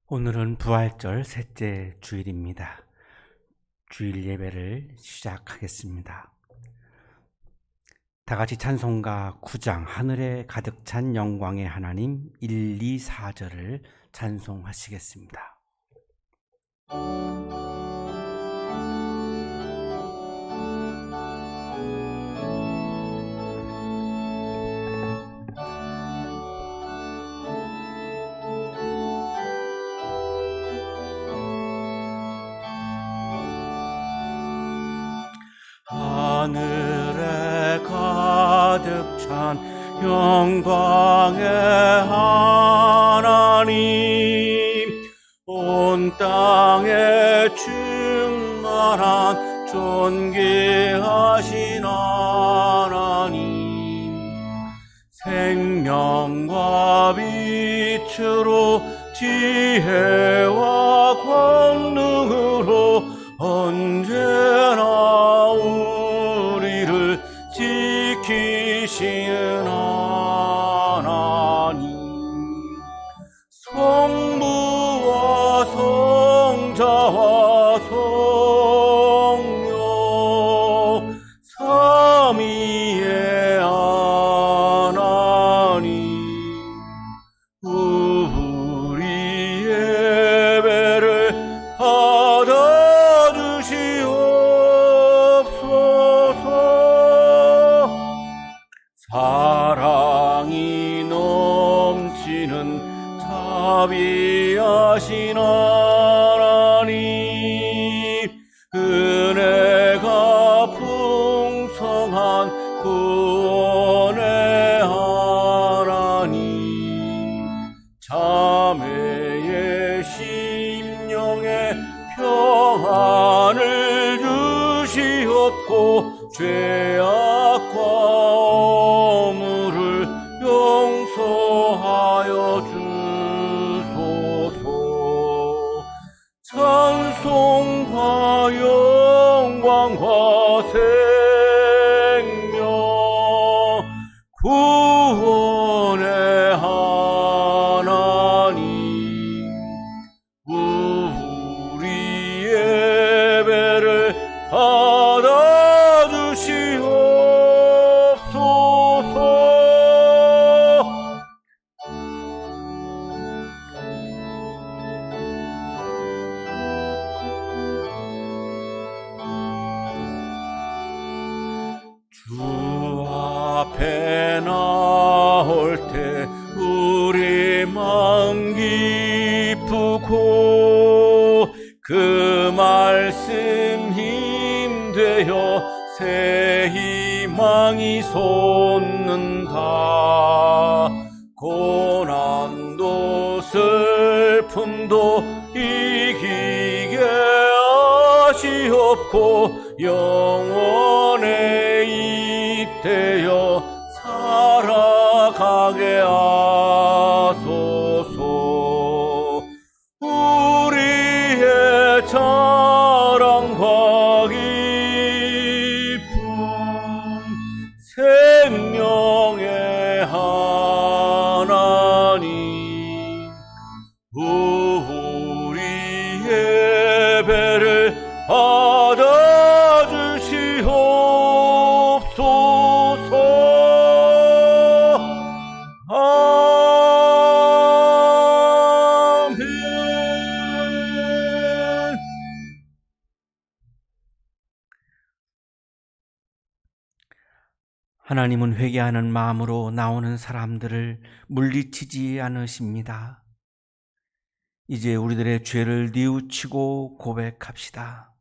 오늘은 부활절 셋째 주일입니다. 주일 예배를 시작하겠습니다. 다 같이 찬송가 9장 하늘에 가득 찬 영광의 하나님 1, 2, 4절을 찬송하시겠습니다. 하늘에 가득 찬 영광의 하나님, 온 땅에 충만한 존귀하신 하나님, 생명과 빛으로 지혜와 권능으로 언제나 우리를 지키시는 하나님, 성부와 성자와 성령 삼위의 하나님, 우리 예배를 받아주시옵소서. 사랑이 넘치는 자비하신 하나님, 은혜가 풍성한 구원의 하나님, 자매의 심령에 평안을 주시옵고 죄악과 허물을 용서하여 주소서. 찬송과 영광과 생명 구원의 하나님, 우리 예배를 받아주시옵소서. 주 앞에 나올 때 우리 마음 기쁘고 그 말씀 힘되어 새 희망이 솟는다. 고난도 슬픔도 이기게 하시옵고 영원에 잇대어 살아가게 하소서. 우리의 자랑과 기쁨, 생명의 하나님, 우리 예배를 받아주시옵소서. 아멘. 하나님은 회개하는 마음으로 나오는 사람들을 물리치지 않으십니다. 이제 우리들의 죄를 뉘우치고 고백합시다.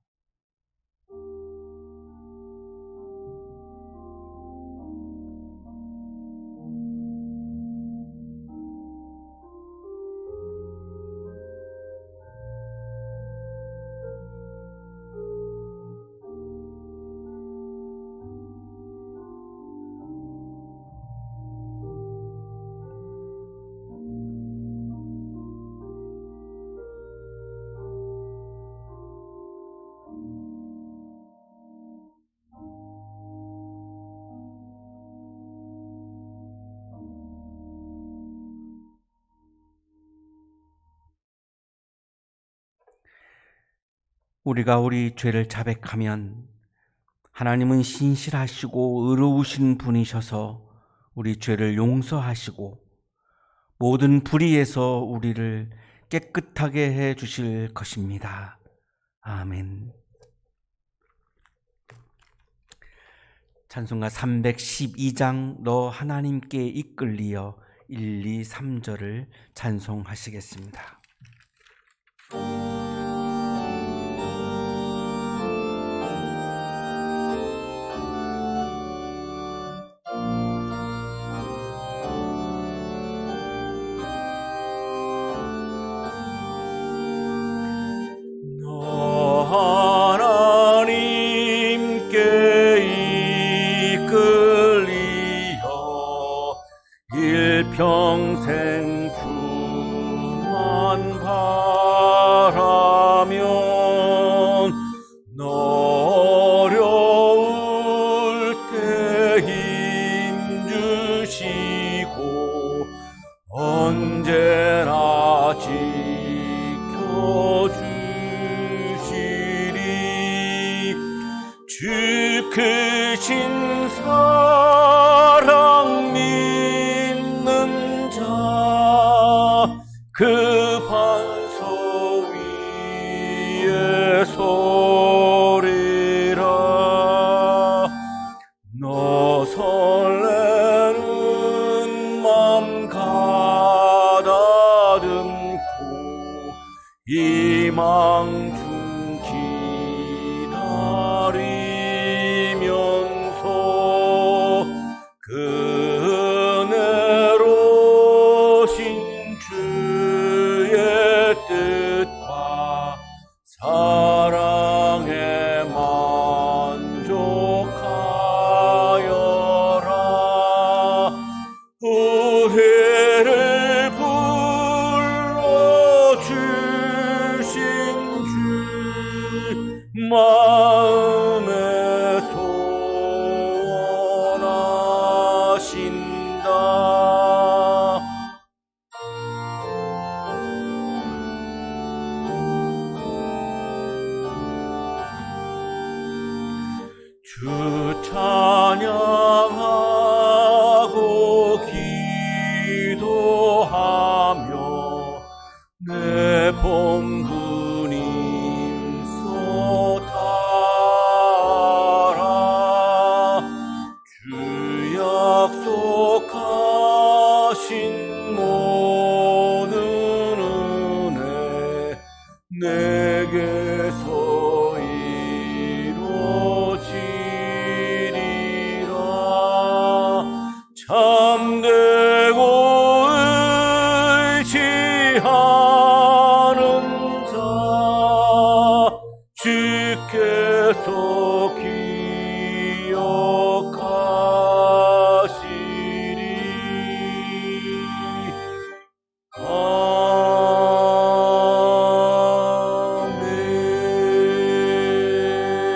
우리가 우리 죄를 자백하면 하나님은 신실하시고 의로우신 분이셔서 우리 죄를 용서하시고 모든 불의에서 우리를 깨끗하게 해 주실 것입니다. 아멘. 찬송가 312장 너 하나님께 이끌리어 1, 2, 3절을 찬송하시겠습니다. 평생 주만 바라면 어려울 때 힘 주시고 언제나 지켜주시리. 주 크신 사랑 믿는 자 그 반석 위에 서리라. 너 설레는 맘 가다듬고 희망 중 기다리면서 그네로신 주의 뜻과 사랑에 만족하여라. 후회를 불러주신 주 마음에 소원하신다. 주 찬양하고 기도하며 내 본분이 쏟아라. 주 약속하신 모든 은혜 내게서 이루어지리라. 참되고 의지하는 자 주께서 기억하시리.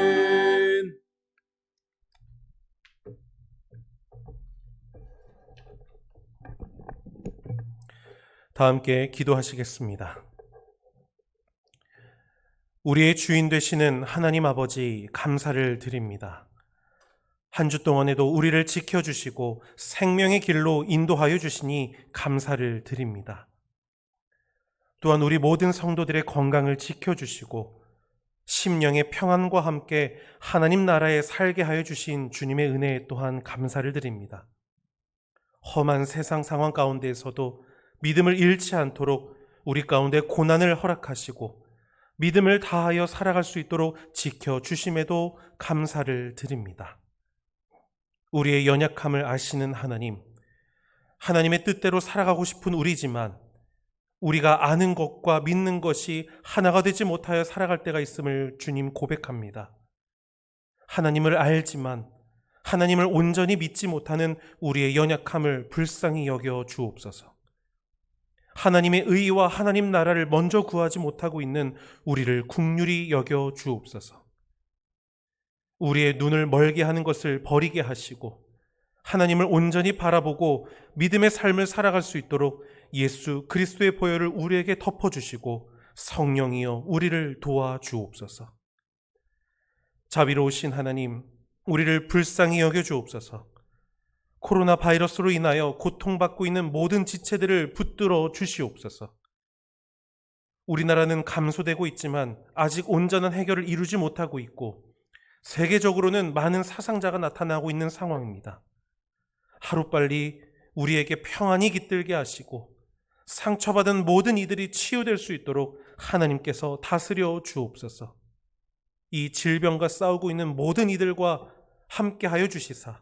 아멘. 다 함께 기도하시겠습니다. 우리의 주인 되시는 하나님 아버지, 감사를 드립니다. 한 주 동안에도 우리를 지켜주시고 생명의 길로 인도하여 주시니 감사를 드립니다. 또한 우리 모든 성도들의 건강을 지켜주시고 심령의 평안과 함께 하나님 나라에 살게 하여 주신 주님의 은혜에 또한 감사를 드립니다. 험한 세상 상황 가운데에서도 믿음을 잃지 않도록 우리 가운데 고난을 허락하시고 믿음을 다하여 살아갈 수 있도록 지켜주심에도 감사를 드립니다. 우리의 연약함을 아시는 하나님, 하나님의 뜻대로 살아가고 싶은 우리지만 우리가 아는 것과 믿는 것이 하나가 되지 못하여 살아갈 때가 있음을 주님 고백합니다. 하나님을 알지만 하나님을 온전히 믿지 못하는 우리의 연약함을 불쌍히 여겨 주옵소서. 하나님의 의와 하나님 나라를 먼저 구하지 못하고 있는 우리를 긍휼히 여겨 주옵소서. 우리의 눈을 멀게 하는 것을 버리게 하시고 하나님을 온전히 바라보고 믿음의 삶을 살아갈 수 있도록 예수 그리스도의 보혈을 우리에게 덮어주시고 성령이여 우리를 도와주옵소서. 자비로우신 하나님, 우리를 불쌍히 여겨 주옵소서. 코로나 바이러스로 인하여 고통받고 있는 모든 지체들을 붙들어 주시옵소서. 우리나라는 감소되고 있지만 아직 온전한 해결을 이루지 못하고 있고 세계적으로는 많은 사상자가 나타나고 있는 상황입니다. 하루빨리 우리에게 평안이 깃들게 하시고 상처받은 모든 이들이 치유될 수 있도록 하나님께서 다스려 주옵소서. 이 질병과 싸우고 있는 모든 이들과 함께하여 주시사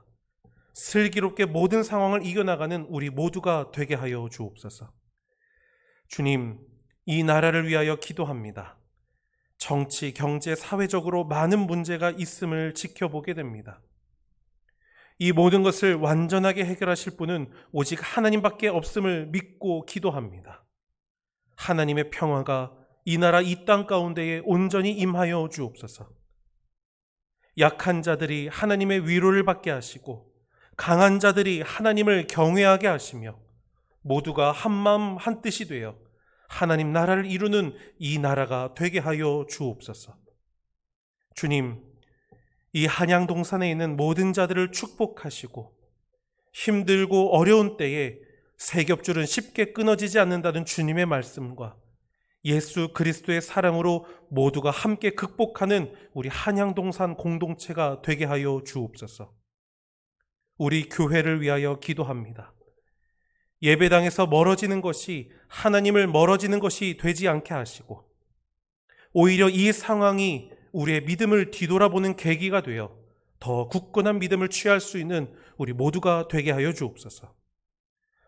슬기롭게 모든 상황을 이겨나가는 우리 모두가 되게 하여 주옵소서. 주님, 이 나라를 위하여 기도합니다. 정치, 경제, 사회적으로 많은 문제가 있음을 지켜보게 됩니다. 이 모든 것을 완전하게 해결하실 분은 오직 하나님밖에 없음을 믿고 기도합니다. 하나님의 평화가 이 나라 이 땅 가운데에 온전히 임하여 주옵소서. 약한 자들이 하나님의 위로를 받게 하시고 강한 자들이 하나님을 경외하게 하시며 모두가 한마음 한뜻이 되어 하나님 나라를 이루는 이 나라가 되게 하여 주옵소서. 주님, 이 한양동산에 있는 모든 자들을 축복하시고 힘들고 어려운 때에 세 겹줄은 쉽게 끊어지지 않는다는 주님의 말씀과 예수 그리스도의 사랑으로 모두가 함께 극복하는 우리 한양동산 공동체가 되게 하여 주옵소서. 우리 교회를 위하여 기도합니다. 예배당에서 멀어지는 것이 하나님을 멀어지는 것이 되지 않게 하시고 오히려 이 상황이 우리의 믿음을 뒤돌아보는 계기가 되어 더 굳건한 믿음을 취할 수 있는 우리 모두가 되게 하여 주옵소서.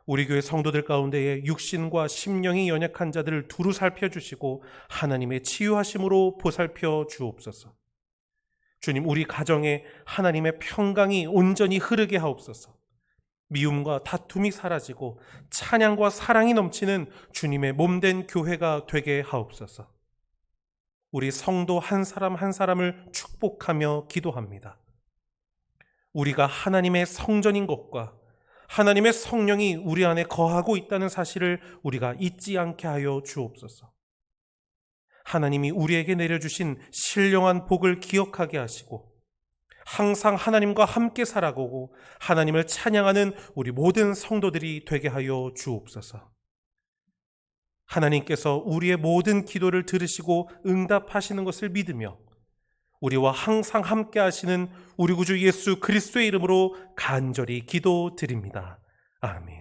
우리 교회 성도들 가운데에 육신과 심령이 연약한 자들을 두루 살펴주시고 하나님의 치유하심으로 보살펴 주옵소서. 주님, 우리 가정에 하나님의 평강이 온전히 흐르게 하옵소서. 미움과 다툼이 사라지고 찬양과 사랑이 넘치는 주님의 몸된 교회가 되게 하옵소서. 우리 성도 한 사람 한 사람을 축복하며 기도합니다. 우리가 하나님의 성전인 것과 하나님의 성령이 우리 안에 거하고 있다는 사실을 우리가 잊지 않게 하여 주옵소서. 하나님이 우리에게 내려주신 신령한 복을 기억하게 하시고 항상 하나님과 함께 살아가고 하나님을 찬양하는 우리 모든 성도들이 되게 하여 주옵소서. 하나님께서 우리의 모든 기도를 들으시고 응답하시는 것을 믿으며 우리와 항상 함께 하시는 우리 구주 예수 그리스도의 이름으로 간절히 기도드립니다. 아멘.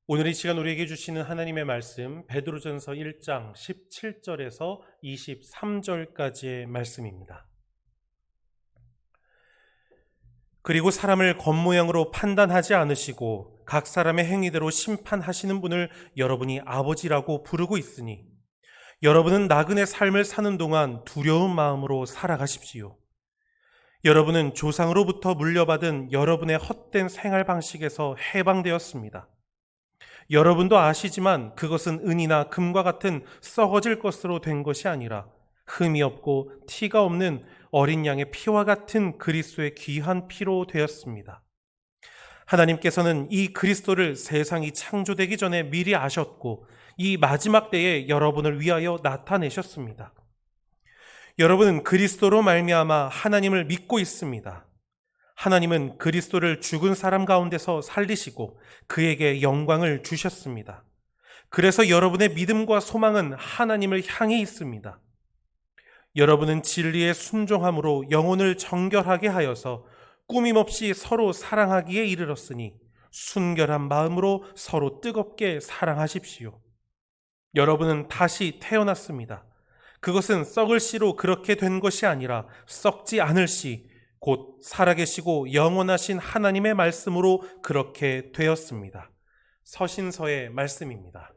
오늘 이 시간 우리에게 주시는 하나님의 말씀 베드로전서 1장 17절에서 23절까지의 말씀입니다. 그리고 사람을 겉모양으로 판단하지 않으시고 각 사람의 행위대로 심판하시는 분을 여러분이 아버지라고 부르고 있으니 여러분은 나그네 삶을 사는 동안 두려운 마음으로 살아가십시오. 여러분은 조상으로부터 물려받은 여러분의 헛된 생활 방식에서 해방되었습니다. 여러분도 아시지만 그것은 은이나 금과 같은 썩어질 것으로 된 것이 아니라 흠이 없고 티가 없는 어린 양의 피와 같은 그리스도의 귀한 피로 되었습니다. 하나님께서는 이 그리스도를 세상이 창조되기 전에 미리 아셨고 이 마지막 때에 여러분을 위하여 나타내셨습니다. 여러분은 그리스도로 말미암아 하나님을 믿고 있습니다. 하나님은 그리스도를 죽은 사람 가운데서 살리시고 그에게 영광을 주셨습니다. 그래서 여러분의 믿음과 소망은 하나님을 향해 있습니다. 여러분은 진리에 순종함으로 영혼을 정결하게 하여서 꾸밈없이 서로 사랑하기에 이르렀으니 순결한 마음으로 서로 뜨겁게 사랑하십시오. 여러분은 다시 태어났습니다. 그것은 썩을 씨로 그렇게 된 것이 아니라 썩지 않을 씨, 곧 살아계시고 영원하신 하나님의 말씀으로 그렇게 되었습니다. 서신서의 말씀입니다.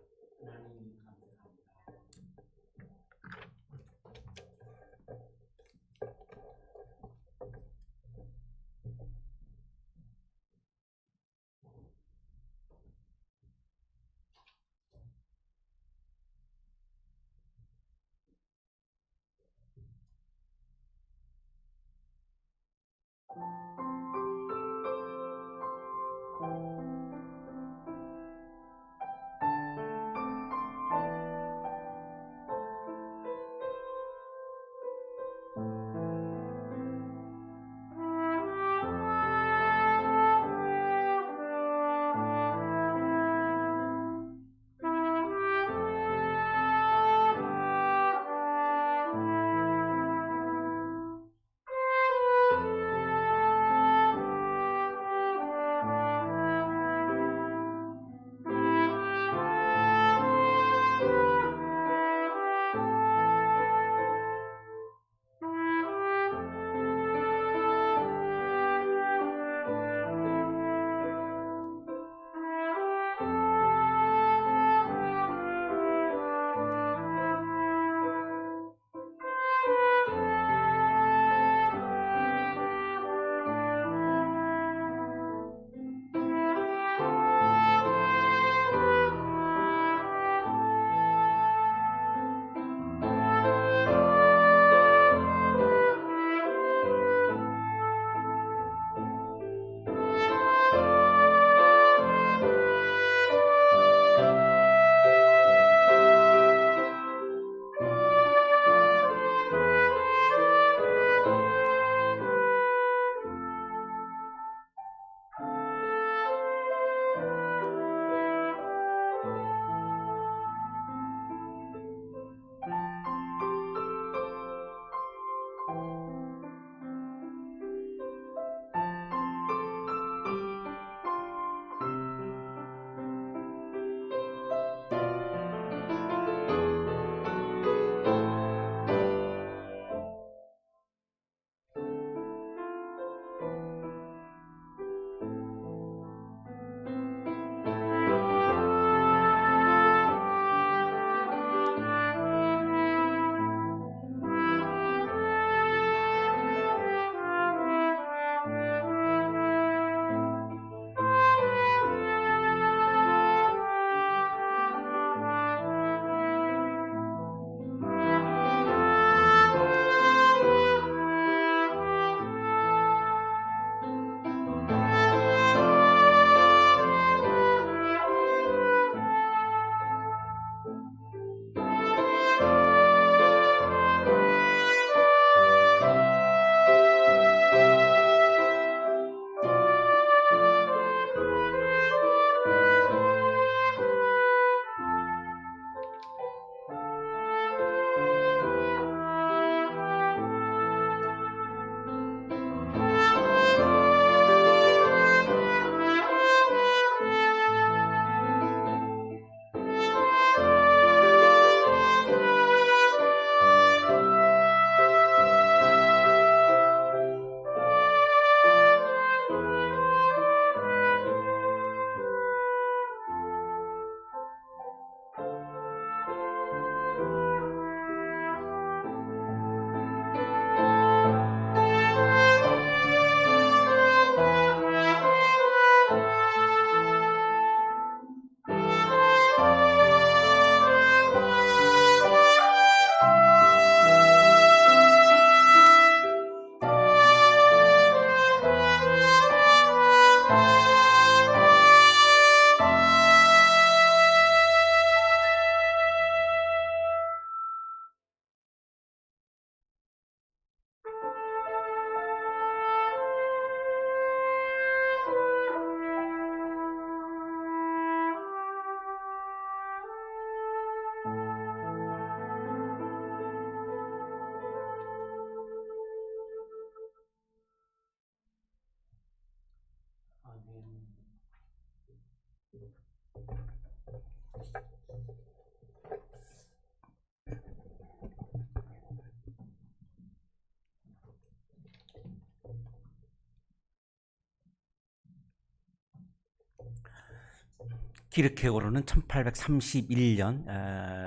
키르케고르는 1831년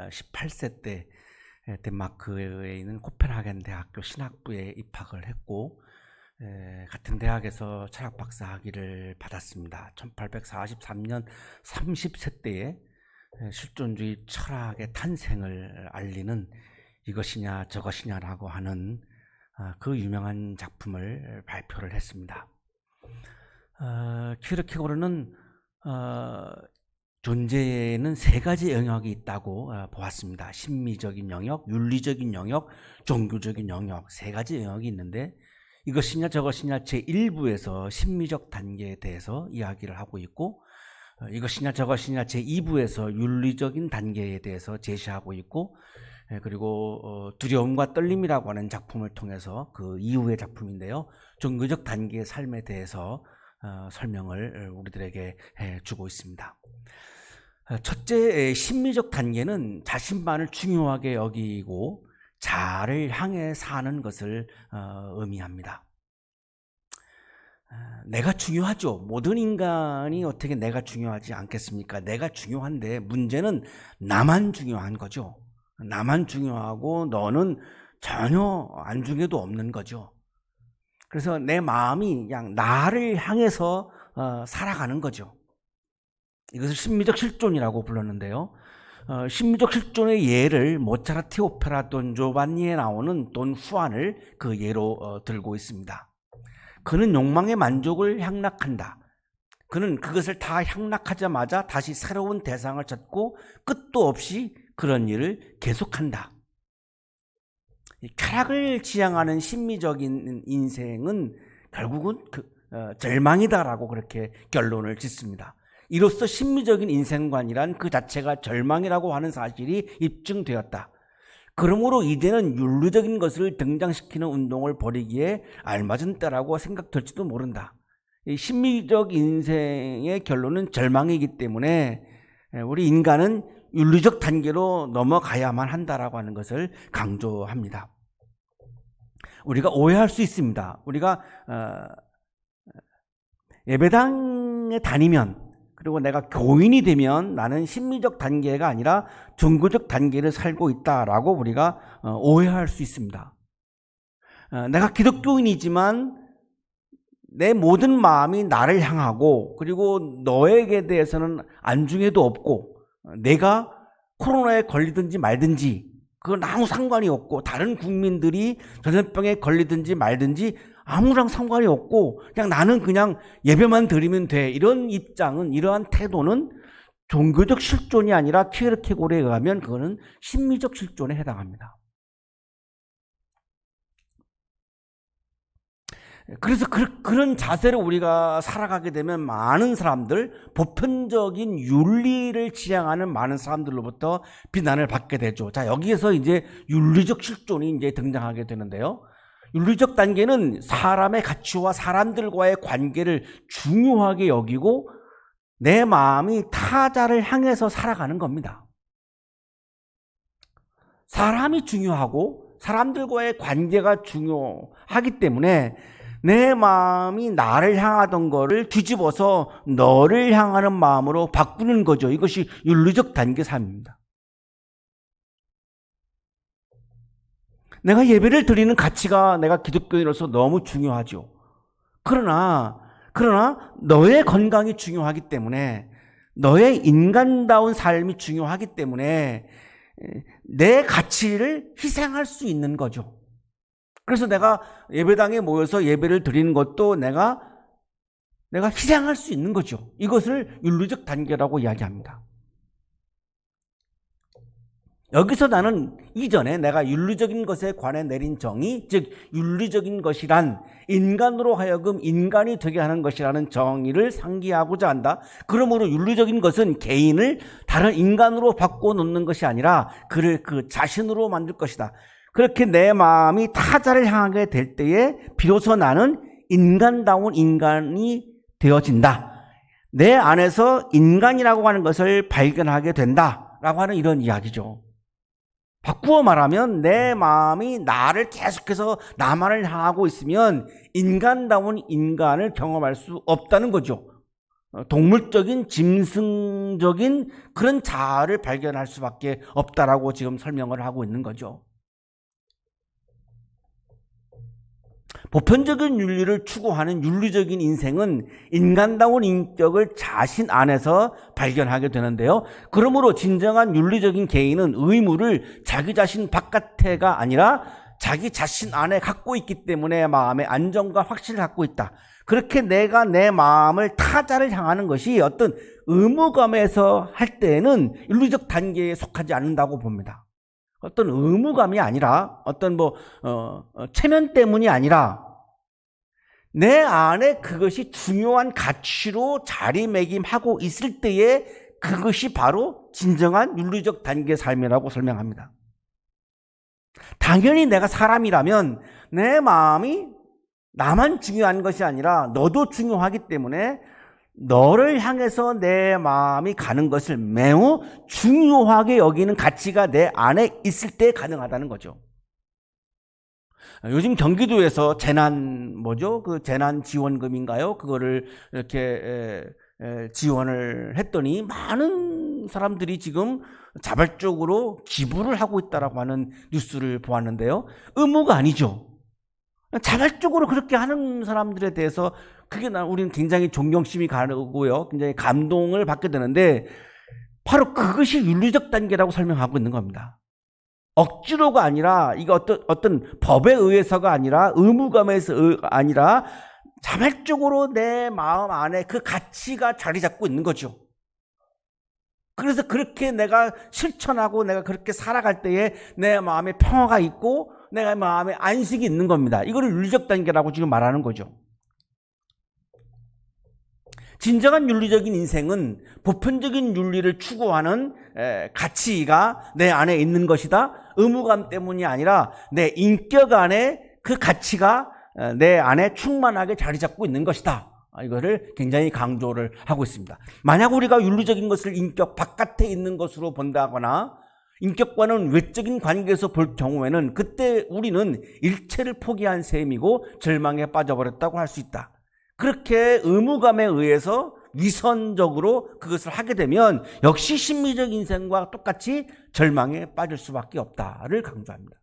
18세 때 덴마크에 있는 코펜하겐 대학교 신학부에 입학을 했고 같은 대학에서 철학 박사 학위를 받았습니다. 1843년 30세 때에 실존주의 철학의 탄생을 알리는 이것이냐 저것이냐라고 하는 그 유명한 작품을 발표를 했습니다. 키르케고르는 존재에는 세 가지 영역이 있다고 보았습니다. 심미적인 영역, 윤리적인 영역, 종교적인 영역, 세 가지 영역이 있는데 이것이냐 저것이냐 제1부에서 심미적 단계에 대해서 이야기를 하고 있고 이것이냐 저것이냐 제2부에서 윤리적인 단계에 대해서 제시하고 있고 그리고 두려움과 떨림이라고 하는 작품을 통해서 그 이후의 작품인데요. 종교적 단계의 삶에 대해서 설명을 우리들에게 해주고 있습니다. 첫째, 심미적 단계는 자신만을 중요하게 여기고 자아를 향해 사는 것을 의미합니다. 내가 중요하죠. 모든 인간이 어떻게 내가 중요하지 않겠습니까? 내가 중요한데 문제는 나만 중요한 거죠. 나만 중요하고 너는 전혀 안중에도 없는 거죠. 그래서 내 마음이 그냥 나를 향해서 살아가는 거죠. 이것을 심미적 실존이라고 불렀는데요. 심미적 실존의 예를 모차르트 오페라 돈 조반니에 나오는 돈 후안을 그 예로 들고 있습니다. 그는 욕망의 만족을 향락한다. 그는 그것을 다 향락하자마자 다시 새로운 대상을 찾고 끝도 없이 그런 일을 계속한다. 쾌락을 지향하는 심미적인 인생은 결국은 절망이다라고 그렇게 결론을 짓습니다. 이로써 심미적인 인생관이란 그 자체가 절망이라고 하는 사실이 입증되었다. 그러므로 이제는 윤리적인 것을 등장시키는 운동을 벌이기에 알맞은 때라고 생각될지도 모른다. 이 심미적 인생의 결론은 절망이기 때문에 우리 인간은 윤리적 단계로 넘어가야만 한다라고 하는 것을 강조합니다. 우리가 오해할 수 있습니다. 우리가 예배당에 다니면 그리고 내가 교인이 되면 나는 심미적 단계가 아니라 종교적 단계를 살고 있다라고 우리가 오해할 수 있습니다. 내가 기독교인이지만 내 모든 마음이 나를 향하고 그리고 너에게 대해서는 안중에도 없고 내가 코로나에 걸리든지 말든지 그건 아무 상관이 없고 다른 국민들이 전염병에 걸리든지 말든지 아무랑 상관이 없고 그냥 나는 그냥 예배만 드리면 돼. 이런 입장은 이러한 태도는 종교적 실존이 아니라 키르케고르에 의하면 그거는 심미적 실존에 해당합니다. 그래서 그런 자세로 우리가 살아가게 되면 많은 사람들, 보편적인 윤리를 지향하는 많은 사람들로부터 비난을 받게 되죠. 자, 여기에서 이제 윤리적 실존이 이제 등장하게 되는데요. 윤리적 단계는 사람의 가치와 사람들과의 관계를 중요하게 여기고 내 마음이 타자를 향해서 살아가는 겁니다. 사람이 중요하고 사람들과의 관계가 중요하기 때문에 내 마음이 나를 향하던 거를 뒤집어서 너를 향하는 마음으로 바꾸는 거죠. 이것이 윤리적 단계 삶입니다. 내가 예배를 드리는 가치가 내가 기독교인으로서 너무 중요하죠. 그러나 너의 건강이 중요하기 때문에 너의 인간다운 삶이 중요하기 때문에 내 가치를 희생할 수 있는 거죠. 그래서 내가 예배당에 모여서 예배를 드리는 것도 내가 희생할 수 있는 거죠. 이것을 윤리적 단계라고 이야기합니다. 여기서 나는 이전에 내가 윤리적인 것에 관해 내린 정의, 즉 윤리적인 것이란 인간으로 하여금 인간이 되게 하는 것이라는 정의를 상기하고자 한다. 그러므로 윤리적인 것은 개인을 다른 인간으로 바꿔놓는 것이 아니라 그를 그 자신으로 만들 것이다. 그렇게 내 마음이 타자를 향하게 될 때에 비로소 나는 인간다운 인간이 되어진다. 내 안에서 인간이라고 하는 것을 발견하게 된다라고 하는 이런 이야기죠. 바꾸어 말하면 내 마음이 나를 계속해서 나만을 향하고 있으면 인간다운 인간을 경험할 수 없다는 거죠. 동물적인 짐승적인 그런 자아를 발견할 수밖에 없다라고 지금 설명을 하고 있는 거죠. 보편적인 윤리를 추구하는 윤리적인 인생은 인간다운 인격을 자신 안에서 발견하게 되는데요. 그러므로 진정한 윤리적인 개인은 의무를 자기 자신 바깥에가 아니라 자기 자신 안에 갖고 있기 때문에 마음의 안정과 확신을 갖고 있다. 그렇게 내가 내 마음을 타자를 향하는 것이 어떤 의무감에서 할 때에는 윤리적 단계에 속하지 않는다고 봅니다. 어떤 의무감이 아니라 어떤 체면 때문이 아니라 내 안에 그것이 중요한 가치로 자리매김하고 있을 때에 그것이 바로 진정한 윤리적 단계의 삶이라고 설명합니다. 당연히 내가 사람이라면 내 마음이 나만 중요한 것이 아니라 너도 중요하기 때문에 너를 향해서 내 마음이 가는 것을 매우 중요하게 여기는 가치가 내 안에 있을 때 가능하다는 거죠. 요즘 경기도에서 재난 지원금인가요? 그거를 이렇게 지원을 했더니 많은 사람들이 지금 자발적으로 기부를 하고 있다라고 하는 뉴스를 보았는데요. 의무가 아니죠. 자발적으로 그렇게 하는 사람들에 대해서 우리는 굉장히 존경심이 가고요. 굉장히 감동을 받게 되는데 바로 그것이 윤리적 단계라고 설명하고 있는 겁니다. 억지로가 아니라 이게 어떤 법에 의해서가 아니라 의무감에서 아니라 자발적으로 내 마음 안에 그 가치가 자리 잡고 있는 거죠. 그래서 그렇게 내가 실천하고 내가 그렇게 살아갈 때에 내 마음에 평화가 있고 내가 마음에 안식이 있는 겁니다. 이거를 윤리적 단계라고 지금 말하는 거죠. 진정한 윤리적인 인생은 보편적인 윤리를 추구하는 가치가 내 안에 있는 것이다. 의무감 때문이 아니라 내 인격 안에 그 가치가 내 안에 충만하게 자리 잡고 있는 것이다. 이거를 굉장히 강조를 하고 있습니다. 만약 우리가 윤리적인 것을 인격 바깥에 있는 것으로 본다거나 인격과는 외적인 관계에서 볼 경우에는 그때 우리는 일체를 포기한 셈이고 절망에 빠져버렸다고 할 수 있다. 그렇게 의무감에 의해서 위선적으로 그것을 하게 되면 역시 심미적 인생과 똑같이 절망에 빠질 수밖에 없다를 강조합니다.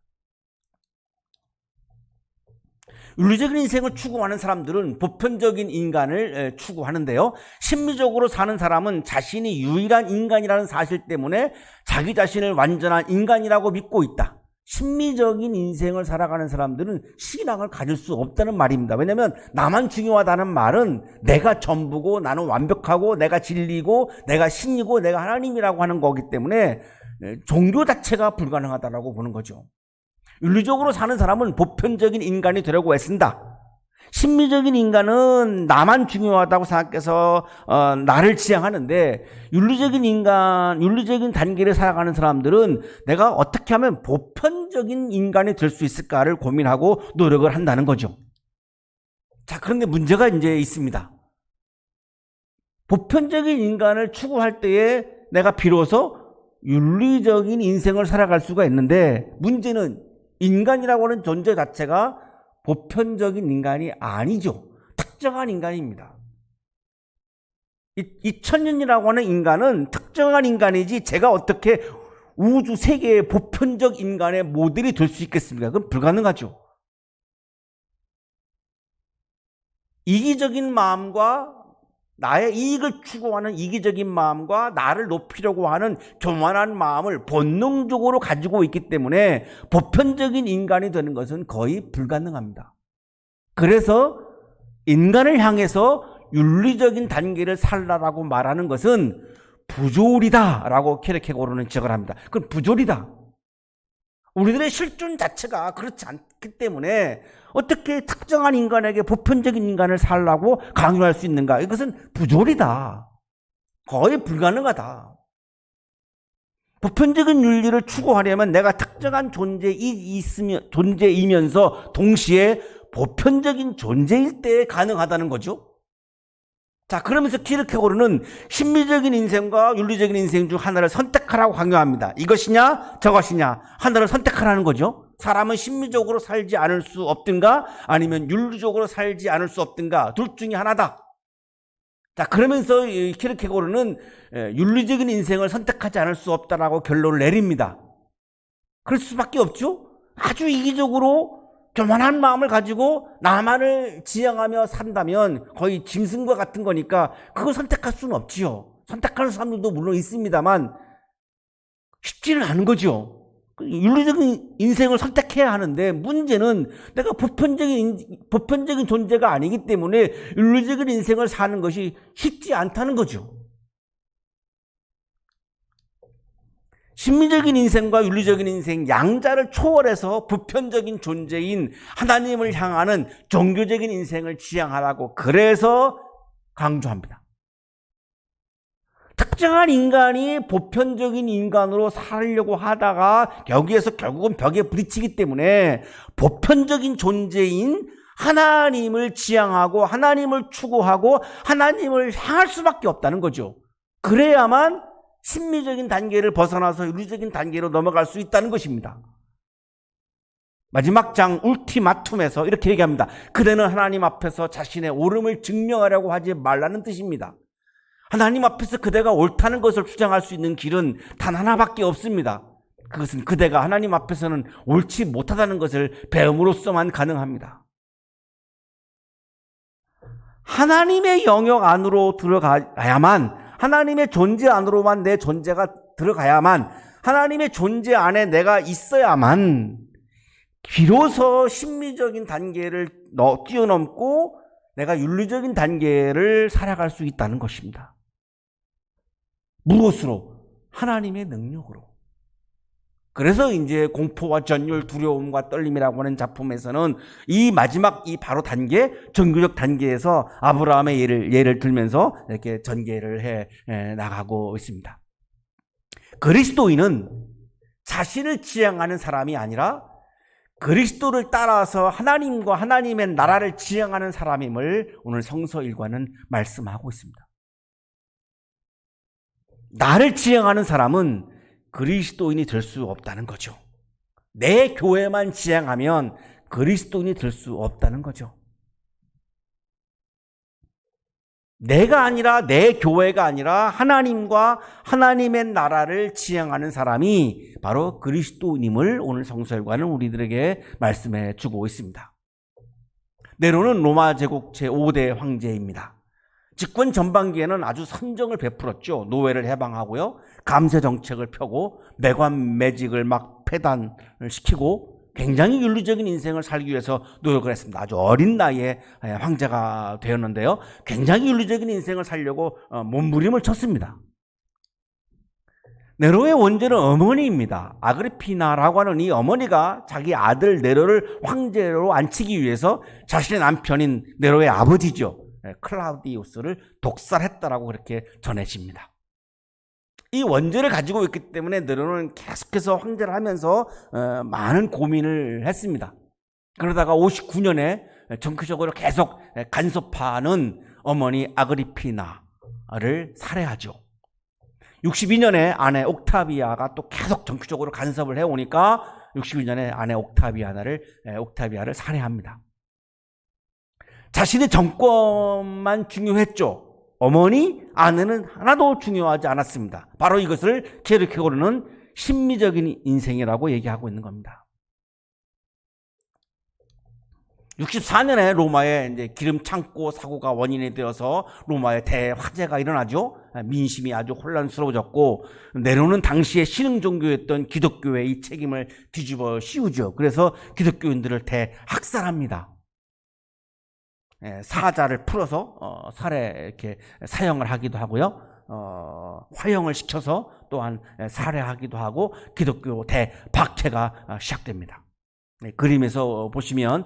윤리적인 인생을 추구하는 사람들은 보편적인 인간을 추구하는데요. 심미적으로 사는 사람은 자신이 유일한 인간이라는 사실 때문에 자기 자신을 완전한 인간이라고 믿고 있다. 심미적인 인생을 살아가는 사람들은 신앙을 가질 수 없다는 말입니다. 왜냐하면 나만 중요하다는 말은 내가 전부고 나는 완벽하고 내가 진리고 내가 신이고 내가 하나님이라고 하는 거기 때문에 종교 자체가 불가능하다고 보는 거죠. 윤리적으로 사는 사람은 보편적인 인간이 되려고 애쓴다. 심미적인 인간은 나만 중요하다고 생각해서 나를 지향하는데 윤리적인 단계를 살아가는 사람들은 내가 어떻게 하면 보편적인 인간이 될 수 있을까를 고민하고 노력을 한다는 거죠. 자, 그런데 문제가 이제 있습니다. 보편적인 인간을 추구할 때에 내가 비로소 윤리적인 인생을 살아갈 수가 있는데 문제는 인간이라고 하는 존재 자체가 보편적인 인간이 아니죠. 특정한 인간입니다. 2000년이라고 하는 인간은 특정한 인간이지 제가 어떻게 우주 세계의 보편적 인간의 모델이 될 수 있겠습니까? 그건 불가능하죠. 이기적인 마음과 나의 이익을 추구하는 이기적인 마음과 나를 높이려고 하는 교만한 마음을 본능적으로 가지고 있기 때문에 보편적인 인간이 되는 것은 거의 불가능합니다. 그래서 인간을 향해서 윤리적인 단계를 살라라고 말하는 것은 부조리다라고 케르케고르는 지적을 합니다. 그건 부조리다. 우리들의 실존 자체가 그렇지 않기 때문에 어떻게 특정한 인간에게 보편적인 인간을 살라고 강요할 수 있는가? 이것은 부조리다. 거의 불가능하다. 보편적인 윤리를 추구하려면 내가 특정한 존재이면서 동시에 보편적인 존재일 때 가능하다는 거죠. 자, 그러면서 키르케고르는 심미적인 인생과 윤리적인 인생 중 하나를 선택하라고 강요합니다. 이것이냐 저것이냐 하나를 선택하라는 거죠. 사람은 심미적으로 살지 않을 수 없든가 아니면 윤리적으로 살지 않을 수 없든가 둘 중에 하나다. 자, 그러면서 이 키르케고르는 윤리적인 인생을 선택하지 않을 수 없다라고 결론을 내립니다. 그럴 수밖에 없죠. 아주 이기적으로 교만한 마음을 가지고 나만을 지향하며 산다면 거의 짐승과 같은 거니까 그걸 선택할 수는 없지요. 선택하는 사람들도 물론 있습니다만 쉽지는 않은 거죠. 윤리적인 인생을 선택해야 하는데 문제는 내가 보편적인 존재가 아니기 때문에 윤리적인 인생을 사는 것이 쉽지 않다는 거죠. 심리적인 인생과 윤리적인 인생 양자를 초월해서 보편적인 존재인 하나님을 향하는 종교적인 인생을 지향하라고 그래서 강조합니다. 특정한 인간이 보편적인 인간으로 살려고 하다가 여기에서 결국은 벽에 부딪히기 때문에 보편적인 존재인 하나님을 지향하고 하나님을 추구하고 하나님을 향할 수밖에 없다는 거죠. 그래야만 심리적인 단계를 벗어나서 윤리적인 단계로 넘어갈 수 있다는 것입니다. 마지막 장 울티마툼에서 이렇게 얘기합니다. 그대는 하나님 앞에서 자신의 옳음을 증명하려고 하지 말라는 뜻입니다. 하나님 앞에서 그대가 옳다는 것을 주장할 수 있는 길은 단 하나밖에 없습니다. 그것은 그대가 하나님 앞에서는 옳지 못하다는 것을 배움으로써만 가능합니다. 하나님의 영역 안으로 들어가야만, 하나님의 존재 안으로만 내 존재가 들어가야만, 하나님의 존재 안에 내가 있어야만 비로소 심리적인 단계를 뛰어넘고 내가 윤리적인 단계를 살아갈 수 있다는 것입니다. 무엇으로? 하나님의 능력으로. 그래서 이제 공포와 전율, 두려움과 떨림이라고 하는 작품에서는 이 마지막 이 바로 단계, 종교적 단계에서 아브라함의 예를 들면서 이렇게 전개를 해 나가고 있습니다. 그리스도인은 자신을 지향하는 사람이 아니라 그리스도를 따라서 하나님과 하나님의 나라를 지향하는 사람임을 오늘 성서 1과는 말씀하고 있습니다. 나를 지향하는 사람은 그리스도인이 될 수 없다는 거죠. 내 교회만 지향하면 그리스도인이 될 수 없다는 거죠. 내가 아니라, 내 교회가 아니라 하나님과 하나님의 나라를 지향하는 사람이 바로 그리스도인임을 오늘 성서일과는 우리들에게 말씀해 주고 있습니다. 네로는 로마 제국 제5대 황제입니다. 집권 전반기에는 아주 선정을 베풀었죠. 노예를 해방하고요, 감세 정책을 펴고 매관 매직을 막 폐단을 시키고 굉장히 윤리적인 인생을 살기 위해서 노력을 했습니다. 아주 어린 나이에 황제가 되었는데요, 굉장히 윤리적인 인생을 살려고 몸부림을 쳤습니다. 네로의 원조는 어머니입니다. 아그리피나라고 하는 이 어머니가 자기 아들 네로를 황제로 앉히기 위해서 자신의 남편인 네로의 아버지죠, 클라우디우스를 독살했다라고 그렇게 전해집니다. 이 원죄를 가지고 있기 때문에 네로는 계속해서 황제를 하면서 많은 고민을 했습니다. 그러다가 59년에 정치적으로 계속 간섭하는 어머니 아그리피나를 살해하죠. 62년에 아내 옥타비아가 또 계속 정치적으로 간섭을 해오니까 62년에 아내 옥타비아를 살해합니다. 자신의 정권만 중요했죠. 어머니, 아내는 하나도 중요하지 않았습니다. 바로 이것을 키르케고르는 심리적인 인생이라고 얘기하고 있는 겁니다. 64년에 로마에 이제 기름 창고 사고가 원인이 되어서 로마에 대화재가 일어나죠. 민심이 아주 혼란스러워졌고, 네로는 당시에 신흥 종교였던 기독교의 이 책임을 뒤집어 씌우죠. 그래서 기독교인들을 대학살합니다. 사자를 풀어서 이렇게 사형을 하기도 하고요, 화형을 시켜서 또한 살해하기도 하고 기독교 대박해가 시작됩니다. 그림에서 보시면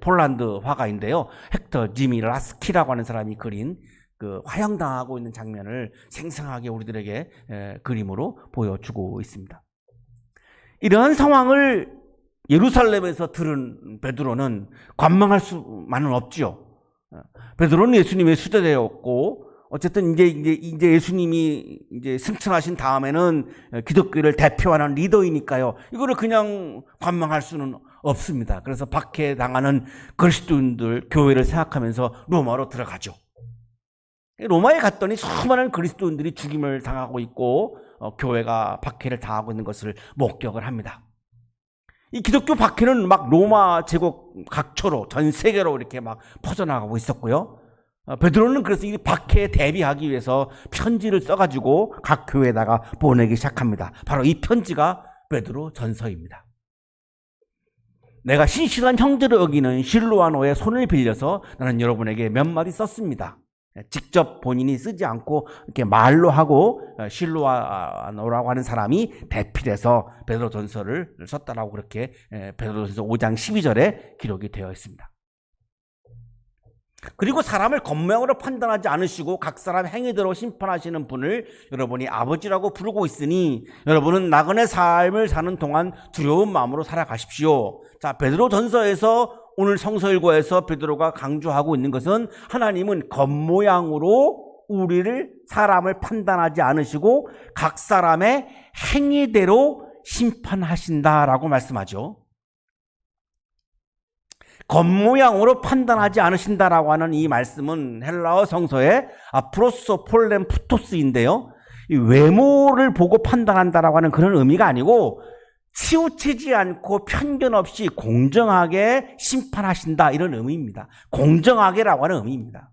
폴란드 화가인데요, 헥터 지밀라스키라고 하는 사람이 그린 그 화형당하고 있는 장면을 생생하게 우리들에게 그림으로 보여주고 있습니다. 이러한 상황을 예루살렘에서 들은 베드로는 관망할 수만은 없지요. 베드로는 예수님의 수제자였고, 어쨌든 이제 예수님이 이제 승천하신 다음에는 기독교를 대표하는 리더이니까요, 이거를 그냥 관망할 수는 없습니다. 그래서 박해당하는 그리스도인들 교회를 생각하면서 로마로 들어가죠. 로마에 갔더니 수많은 그리스도인들이 죽임을 당하고 있고 교회가 박해를 당하고 있는 것을 목격을 합니다. 이 기독교 박해는 막 로마 제국 각처로 전 세계로 이렇게 막 퍼져나가고 있었고요. 베드로는 그래서 이 박해에 대비하기 위해서 편지를 써가지고 각 교회에다가 보내기 시작합니다. 바로 이 편지가 베드로 전서입니다. 내가 신실한 형제로 여기는 실로아노의 손을 빌려서 나는 여러분에게 몇 마디 썼습니다. 직접 본인이 쓰지 않고 이렇게 말로 하고 실로아노라고 하는 사람이 대필해서 베드로전서를 썼다라고 그렇게 베드로전서 5장 12절에 기록이 되어 있습니다. 그리고 사람을 겉모양으로 판단하지 않으시고 각 사람 행위대로 심판하시는 분을 여러분이 아버지라고 부르고 있으니 여러분은 나그네 삶을 사는 동안 두려운 마음으로 살아가십시오. 자, 베드로전서에서 오늘 성서일과에서 베드로가 강조하고 있는 것은 하나님은 겉모양으로 우리를 사람을 판단하지 않으시고 각 사람의 행위대로 심판하신다라고 말씀하죠. 겉모양으로 판단하지 않으신다라고 하는 이 말씀은 헬라어 성서의 프로소 폴렘 푸토스인데요. 이 외모를 보고 판단한다라고 하는 그런 의미가 아니고 치우치지 않고 편견 없이 공정하게 심판하신다 이런 의미입니다. 공정하게라고 하는 의미입니다.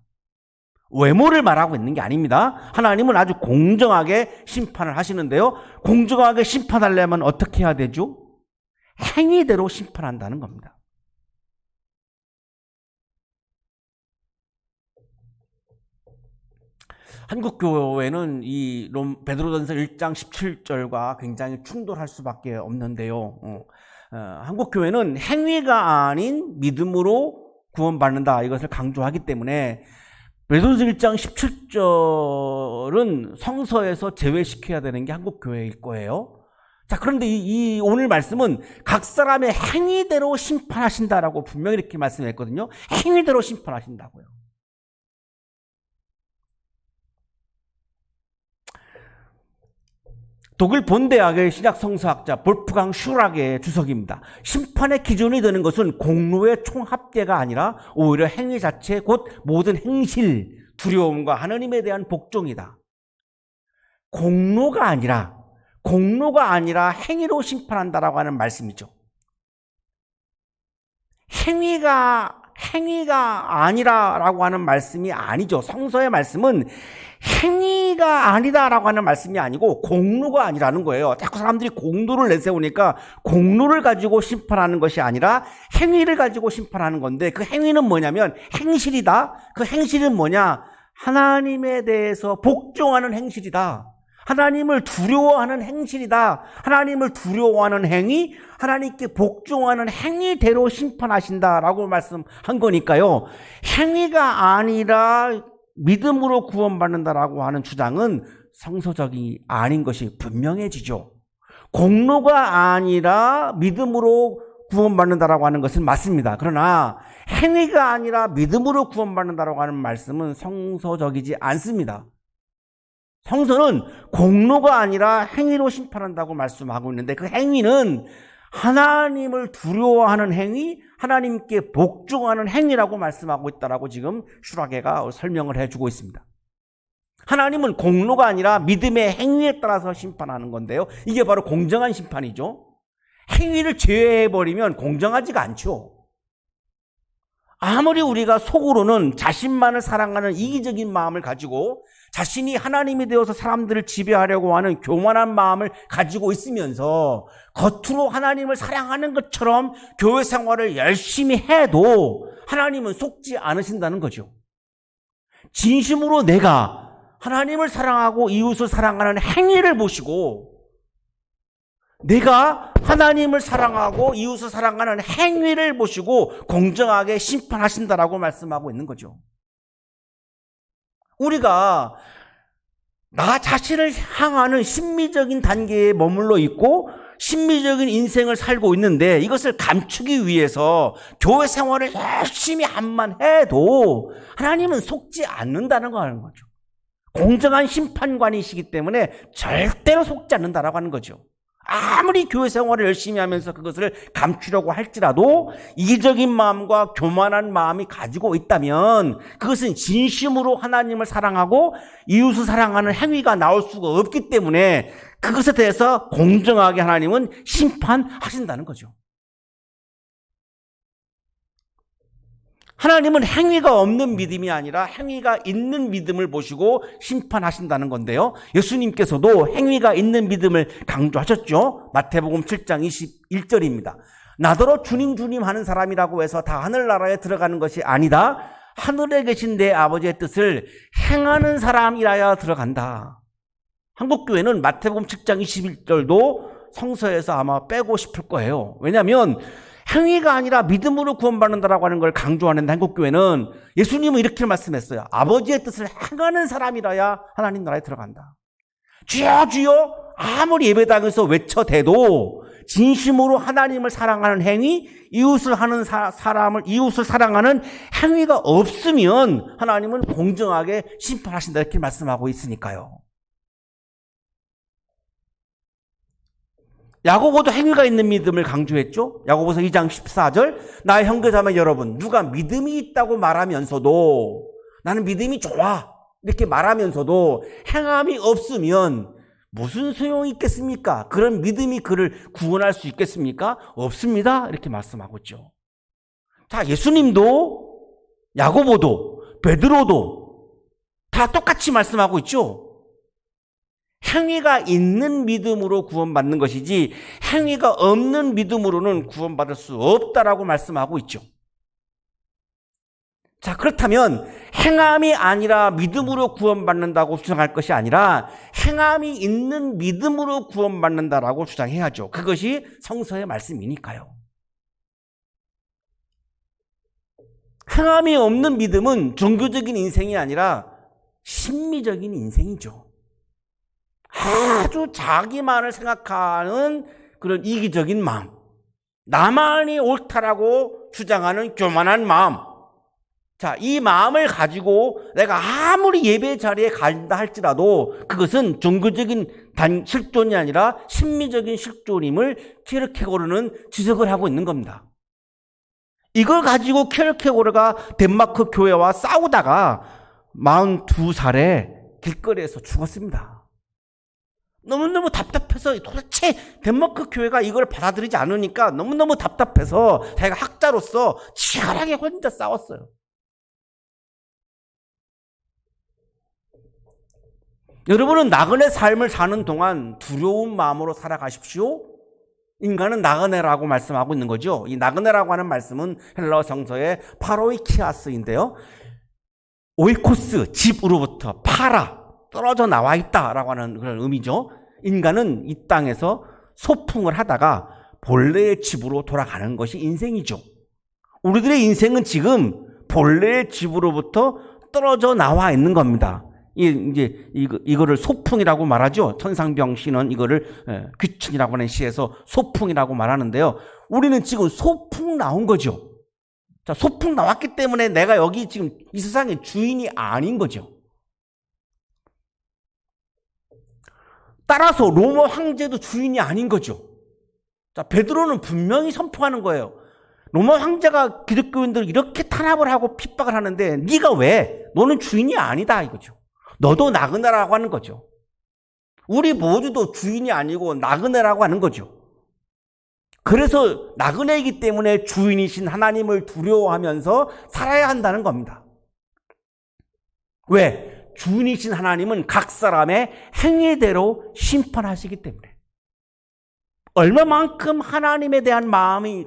외모를 말하고 있는 게 아닙니다. 하나님은 아주 공정하게 심판을 하시는데요. 공정하게 심판하려면 어떻게 해야 되죠? 행위대로 심판한다는 겁니다. 한국 교회는 이 베드로전서 1장 17절과 굉장히 충돌할 수밖에 없는데요. 한국 교회는 행위가 아닌 믿음으로 구원받는다 이것을 강조하기 때문에 베드로전서 1장 17절은 성서에서 제외시켜야 되는 게 한국 교회일 거예요. 자, 그런데 이 오늘 말씀은 각 사람의 행위대로 심판하신다라고 분명히 이렇게 말씀했거든요. 행위대로 심판하신다고요. 독일 본대학의 신약 성서학자 볼프강 슈락의 주석입니다. 심판의 기준이 되는 것은 공로의 총합계가 아니라 오히려 행위 자체 곧 모든 행실, 두려움과 하나님에 대한 복종이다. 공로가 아니라 행위로 심판한다라고 하는 말씀이죠. 행위가 아니라라고 하는 말씀이 아니죠. 성서의 말씀은 행위가 아니다라고 하는 말씀이 아니고 공로가 아니라는 거예요. 자꾸 사람들이 공로를 내세우니까 공로를 가지고 심판하는 것이 아니라 행위를 가지고 심판하는 건데 그 행위는 뭐냐면 행실이다. 그 행실은 뭐냐? 하나님에 대해서 복종하는 행실이다. 하나님을 두려워하는 행실이다. 하나님을 두려워하는 행위, 하나님께 복종하는 행위대로 심판하신다라고 말씀한 거니까요. 행위가 아니라 믿음으로 구원받는다라고 하는 주장은 성서적이 아닌 것이 분명해지죠. 공로가 아니라 믿음으로 구원받는다라고 하는 것은 맞습니다. 그러나 행위가 아니라 믿음으로 구원받는다라고 하는 말씀은 성서적이지 않습니다. 성서는 공로가 아니라 행위로 심판한다고 말씀하고 있는데 그 행위는 하나님을 두려워하는 행위, 하나님께 복종하는 행위라고 말씀하고 있다라고 지금 슈라게가 설명을 해주고 있습니다. 하나님은 공로가 아니라 믿음의 행위에 따라서 심판하는 건데요. 이게 바로 공정한 심판이죠. 행위를 제외해버리면 공정하지가 않죠. 아무리 우리가 속으로는 자신만을 사랑하는 이기적인 마음을 가지고 자신이 하나님이 되어서 사람들을 지배하려고 하는 교만한 마음을 가지고 있으면서 겉으로 하나님을 사랑하는 것처럼 교회 생활을 열심히 해도 하나님은 속지 않으신다는 거죠. 진심으로 내가 하나님을 사랑하고 이웃을 사랑하는 행위를 보시고 내가 하나님을 사랑하고 이웃을 사랑하는 행위를 보시고 공정하게 심판하신다라고 말씀하고 있는 거죠. 우리가 나 자신을 향하는 심미적인 단계에 머물러 있고 심미적인 인생을 살고 있는데 이것을 감추기 위해서 교회 생활을 열심히 한만 해도 하나님은 속지 않는다는 거죠. 공정한 심판관이시기 때문에 절대로 속지 않는다라고 하는 거죠. 아무리 교회 생활을 열심히 하면서 그것을 감추려고 할지라도 이기적인 마음과 교만한 마음이 가지고 있다면 그것은 진심으로 하나님을 사랑하고 이웃을 사랑하는 행위가 나올 수가 없기 때문에 그것에 대해서 공정하게 하나님은 심판하신다는 거죠. 하나님은 행위가 없는 믿음이 아니라 행위가 있는 믿음을 보시고 심판하신다는 건데요. 예수님께서도 행위가 있는 믿음을 강조하셨죠. 마태복음 7장 21절입니다. 나더러 주님 주님 하는 사람이라고 해서 다 하늘나라에 들어가는 것이 아니다. 하늘에 계신 내 아버지의 뜻을 행하는 사람이라야 들어간다. 한국교회는 마태복음 7장 21절도 성서에서 아마 빼고 싶을 거예요. 왜냐하면 행위가 아니라 믿음으로 구원받는다라고 하는 걸 강조하는 한국교회는 예수님은 이렇게 말씀했어요. 아버지의 뜻을 행하는 사람이라야 하나님 나라에 들어간다. 주여 주여 아무리 예배당에서 외쳐대도 진심으로 하나님을 사랑하는 행위, 이웃을 사랑하는 행위가 없으면 하나님은 공정하게 심판하신다 이렇게 말씀하고 있으니까요. 야고보도 행위가 있는 믿음을 강조했죠. 야고보서 2장 14절 나의 형제자매 여러분 누가 믿음이 있다고 말하면서도 나는 믿음이 좋아 이렇게 말하면서도 행함이 없으면 무슨 소용이 있겠습니까? 그런 믿음이 그를 구원할 수 있겠습니까? 없습니다. 이렇게 말씀하고 있죠. 자, 예수님도 야고보도 베드로도 다 똑같이 말씀하고 있죠. 행위가 있는 믿음으로 구원받는 것이지 행위가 없는 믿음으로는 구원받을 수 없다라고 말씀하고 있죠. 자, 그렇다면 행함이 아니라 믿음으로 구원받는다고 주장할 것이 아니라 행함이 있는 믿음으로 구원받는다라고 주장해야죠. 그것이 성서의 말씀이니까요. 행함이 없는 믿음은 종교적인 인생이 아니라 심미적인 인생이죠. 아주 자기만을 생각하는 그런 이기적인 마음, 나만이 옳다라고 주장하는 교만한 마음. 자, 이 마음을 가지고 내가 아무리 예배 자리에 간다 할지라도 그것은 종교적인 실존이 아니라 심미적인 실존임을 키르케고르는 지적을 하고 있는 겁니다. 이걸 가지고 키르케고르가 덴마크 교회와 싸우다가 42살에 길거리에서 죽었습니다. 너무너무 답답해서 도대체 덴마크 교회가 이걸 받아들이지 않으니까 너무너무 답답해서 자기가 학자로서 치열하게 혼자 싸웠어요. 여러분은 나그네 삶을 사는 동안 두려운 마음으로 살아가십시오. 인간은 나그네라고 말씀하고 있는 거죠. 이 나그네라고 하는 말씀은 헬라어 성서의 파로이키아스인데요. 오이코스, 집으로부터 파라, 떨어져 나와 있다라고 하는 그런 의미죠. 인간은 이 땅에서 소풍을 하다가 본래의 집으로 돌아가는 것이 인생이죠. 우리들의 인생은 지금 본래의 집으로부터 떨어져 나와 있는 겁니다. 이거를 소풍이라고 말하죠. 천상병 시는 이거를 귀춘이라고 하는 시에서 소풍이라고 말하는데요. 우리는 지금 소풍 나온 거죠. 자, 소풍 나왔기 때문에 내가 여기 지금 이 세상의 주인이 아닌 거죠. 따라서 로마 황제도 주인이 아닌 거죠. 자, 베드로는 분명히 선포하는 거예요. 로마 황제가 기독교인들을 이렇게 탄압을 하고 핍박을 하는데 네가 왜? 너는 주인이 아니다 이거죠. 너도 나그네라고 하는 거죠. 우리 모두도 주인이 아니고 나그네라고 하는 거죠. 그래서 나그네이기 때문에 주인이신 하나님을 두려워하면서 살아야 한다는 겁니다. 왜? 주인이신 하나님은 각 사람의 행위대로 심판하시기 때문에. 얼마만큼 하나님에 대한 마음이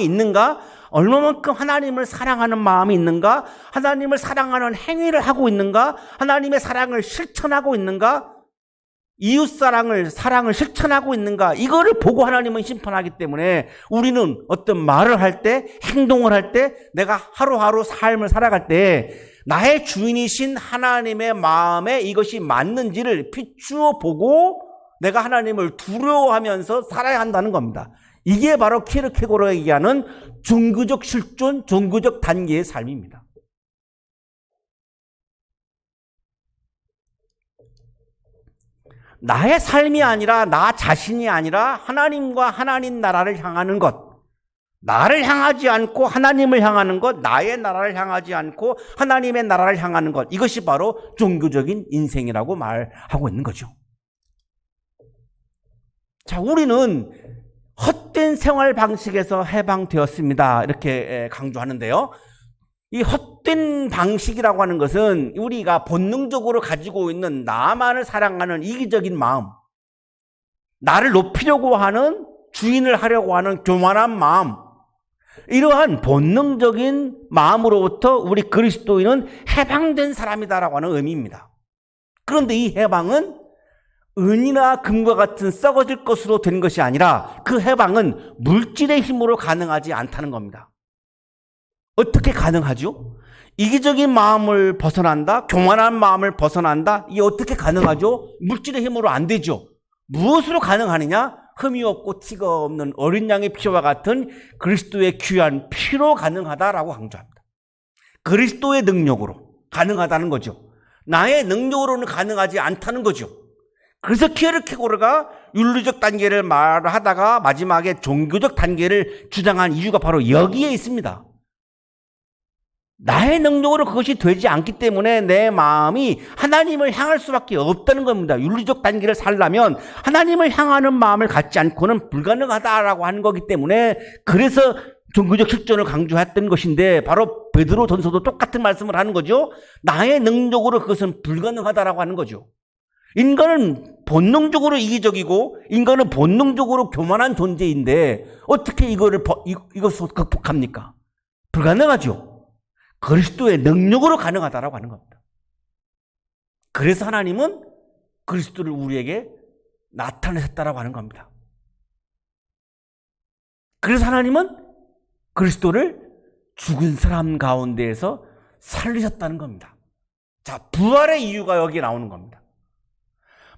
있는가? 얼마만큼 하나님을 사랑하는 마음이 있는가? 하나님을 사랑하는 행위를 하고 있는가? 하나님의 사랑을 실천하고 있는가? 이웃 사랑을 실천하고 있는가? 이거를 보고 하나님은 심판하기 때문에 우리는 어떤 말을 할 때, 행동을 할 때, 내가 하루하루 삶을 살아갈 때 나의 주인이신 하나님의 마음에 이것이 맞는지를 비추어 보고 내가 하나님을 두려워하면서 살아야 한다는 겁니다. 이게 바로 키르케고르가 얘기하는 종교적 실존, 종교적 단계의 삶입니다. 나의 삶이 아니라 나 자신이 아니라 하나님과 하나님 나라를 향하는 것, 나를 향하지 않고 하나님을 향하는 것, 나의 나라를 향하지 않고 하나님의 나라를 향하는 것, 이것이 바로 종교적인 인생이라고 말하고 있는 거죠. 자, 우리는 헛된 생활 방식에서 해방되었습니다, 이렇게 강조하는데요. 이 헛된 방식이라고 하는 것은 우리가 본능적으로 가지고 있는 나만을 사랑하는 이기적인 마음, 나를 높이려고 하는, 주인을 하려고 하는 교만한 마음, 이러한 본능적인 마음으로부터 우리 그리스도인은 해방된 사람이다라고 하는 의미입니다. 그런데 이 해방은 은이나 금과 같은 썩어질 것으로 된 것이 아니라 그 해방은 물질의 힘으로 가능하지 않다는 겁니다. 어떻게 가능하죠? 이기적인 마음을 벗어난다, 교만한 마음을 벗어난다, 이게 어떻게 가능하죠? 물질의 힘으로 안 되죠. 무엇으로 가능하느냐? 흠이 없고 티가 없는 어린 양의 피와 같은 그리스도의 귀한 피로 가능하다라고 강조합니다. 그리스도의 능력으로 가능하다는 거죠. 나의 능력으로는 가능하지 않다는 거죠. 그래서 키에르케고르가 윤리적 단계를 말하다가 마지막에 종교적 단계를 주장한 이유가 바로 여기에 있습니다. 나의 능력으로 그것이 되지 않기 때문에 내 마음이 하나님을 향할 수밖에 없다는 겁니다. 윤리적 단계를 살려면 하나님을 향하는 마음을 갖지 않고는 불가능하다라고 하는 거기 때문에, 그래서 종교적 실존을 강조했던 것인데, 바로 베드로 전서도 똑같은 말씀을 하는 거죠. 나의 능력으로 그것은 불가능하다라고 하는 거죠. 인간은 본능적으로 이기적이고 인간은 본능적으로 교만한 존재인데 어떻게 이것을 극복합니까? 불가능하죠. 그리스도의 능력으로 가능하다라고 하는 겁니다. 그래서 하나님은 그리스도를 우리에게 나타내셨다라고 하는 겁니다. 그래서 하나님은 그리스도를 죽은 사람 가운데에서 살리셨다는 겁니다. 자, 부활의 이유가 여기에 나오는 겁니다.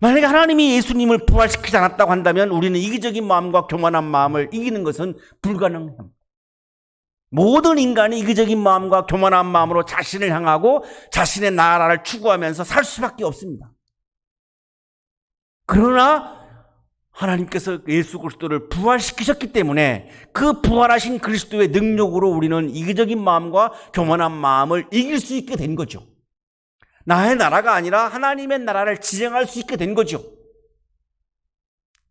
만약에 하나님이 예수님을 부활시키지 않았다고 한다면 우리는 이기적인 마음과 교만한 마음을 이기는 것은 불가능합니다. 모든 인간이 이기적인 마음과 교만한 마음으로 자신을 향하고 자신의 나라를 추구하면서 살 수밖에 없습니다. 그러나 하나님께서 예수 그리스도를 부활시키셨기 때문에 그 부활하신 그리스도의 능력으로 우리는 이기적인 마음과 교만한 마음을 이길 수 있게 된 거죠. 나의 나라가 아니라 하나님의 나라를 지향할 수 있게 된 거죠.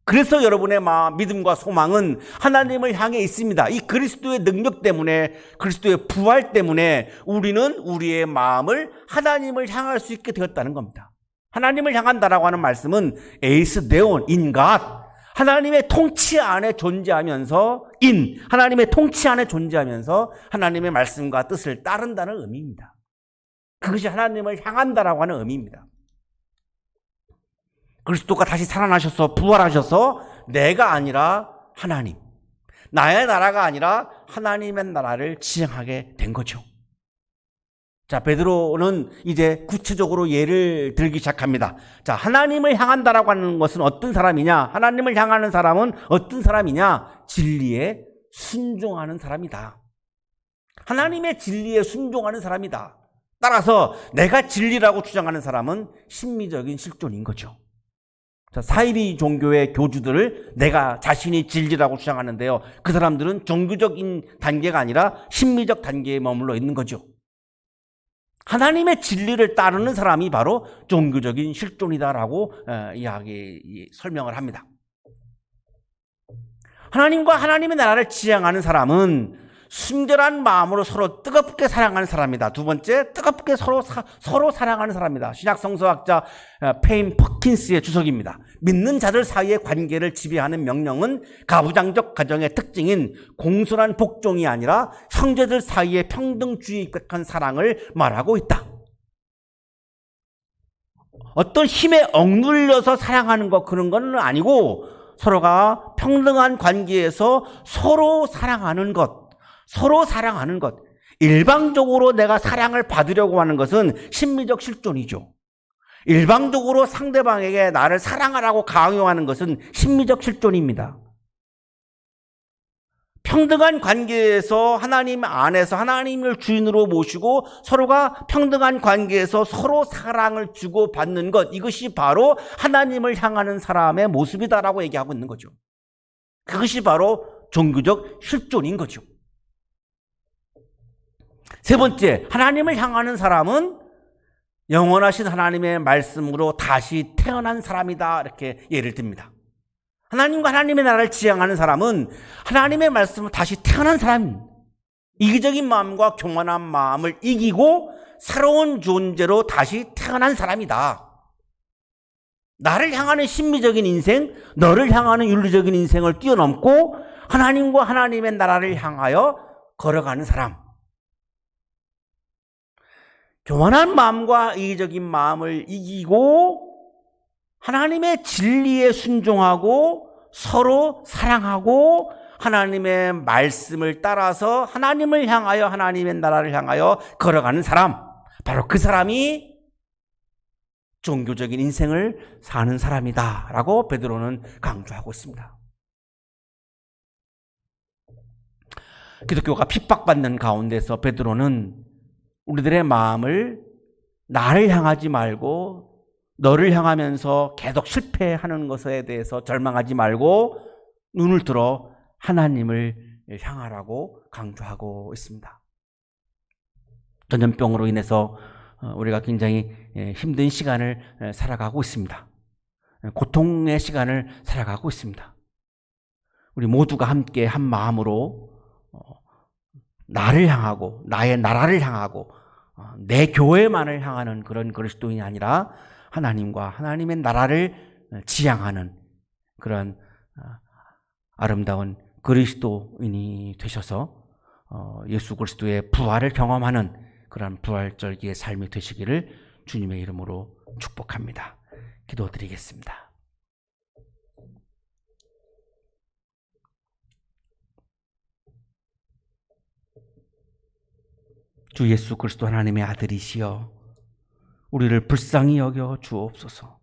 그래서 여러분의 믿음과 소망은 하나님을 향해 있습니다. 이 그리스도의 능력 때문에, 그리스도의 부활 때문에 우리는 우리의 마음을 하나님을 향할 수 있게 되었다는 겁니다. 하나님을 향한다라고 하는 말씀은 에이스 네온, 인갓, 하나님의 통치 안에 존재하면서, 하나님의 통치 안에 존재하면서 하나님의 말씀과 뜻을 따른다는 의미입니다. 그것이 하나님을 향한다라고 하는 의미입니다. 그리스도가 다시 살아나셔서 부활하셔서 내가 아니라 하나님, 나의 나라가 아니라 하나님의 나라를 지향하게 된 거죠. 자, 베드로는 이제 구체적으로 예를 들기 시작합니다. 자, 하나님을 향한다라고 하는 것은 어떤 사람이냐? 하나님을 향하는 사람은 어떤 사람이냐? 진리에 순종하는 사람이다. 하나님의 진리에 순종하는 사람이다. 따라서 내가 진리라고 주장하는 사람은 심미적인 실존인 거죠. 자, 사이비 종교의 교주들을 내가 자신이 진리라고 주장하는데요, 그 사람들은 종교적인 단계가 아니라 심미적 단계에 머물러 있는 거죠. 하나님의 진리를 따르는 사람이 바로 종교적인 실존이다라고 설명을 합니다. 하나님과 하나님의 나라를 지향하는 사람은 순결한 마음으로 서로 뜨겁게 사랑하는 사람이다. 두 번째, 뜨겁게 서로 사랑하는 사람이다. 신약 성서학자 페인 퍼킨스의 주석입니다. 믿는 자들 사이의 관계를 지배하는 명령은 가부장적 가정의 특징인 공손한 복종이 아니라 형제들 사이의 평등주의에 입각한 사랑을 말하고 있다. 어떤 힘에 억눌려서 사랑하는 것, 그런 건 아니고 서로가 평등한 관계에서 서로 사랑하는 것, 일방적으로 내가 사랑을 받으려고 하는 것은 심미적 실존이죠. 일방적으로 상대방에게 나를 사랑하라고 강요하는 것은 심미적 실존입니다. 평등한 관계에서 하나님 안에서 하나님을 주인으로 모시고 서로가 평등한 관계에서 서로 사랑을 주고받는 것, 이것이 바로 하나님을 향하는 사람의 모습이다라고 얘기하고 있는 거죠. 그것이 바로 종교적 실존인 거죠. 세 번째, 하나님을 향하는 사람은 영원하신 하나님의 말씀으로 다시 태어난 사람이다, 이렇게 예를 듭니다. 하나님과 하나님의 나라를 지향하는 사람은 하나님의 말씀으로 다시 태어난 사람입니다. 이기적인 마음과 교만한 마음을 이기고 새로운 존재로 다시 태어난 사람이다. 나를 향하는 심미적인 인생, 너를 향하는 윤리적인 인생을 뛰어넘고 하나님과 하나님의 나라를 향하여 걸어가는 사람. 교만한 마음과 이기적인 마음을 이기고 하나님의 진리에 순종하고 서로 사랑하고 하나님의 말씀을 따라서 하나님을 향하여 하나님의 나라를 향하여 걸어가는 사람, 바로 그 사람이 종교적인 인생을 사는 사람이다 라고 베드로는 강조하고 있습니다. 기독교가 핍박받는 가운데서 베드로는 우리들의 마음을 나를 향하지 말고 너를 향하면서 계속 실패하는 것에 대해서 절망하지 말고 눈을 들어 하나님을 향하라고 강조하고 있습니다. 전염병으로 인해서 우리가 굉장히 힘든 시간을 살아가고 있습니다. 고통의 시간을 살아가고 있습니다. 우리 모두가 함께 한 마음으로 나를 향하고 나의 나라를 향하고 내 교회만을 향하는 그런 그리스도인이 아니라 하나님과 하나님의 나라를 지향하는 그런 아름다운 그리스도인이 되셔서 예수 그리스도의 부활을 경험하는 그런 부활절기의 삶이 되시기를 주님의 이름으로 축복합니다. 기도드리겠습니다. 주 예수 그리스도 하나님의 아들이시여 우리를 불쌍히 여겨 주옵소서.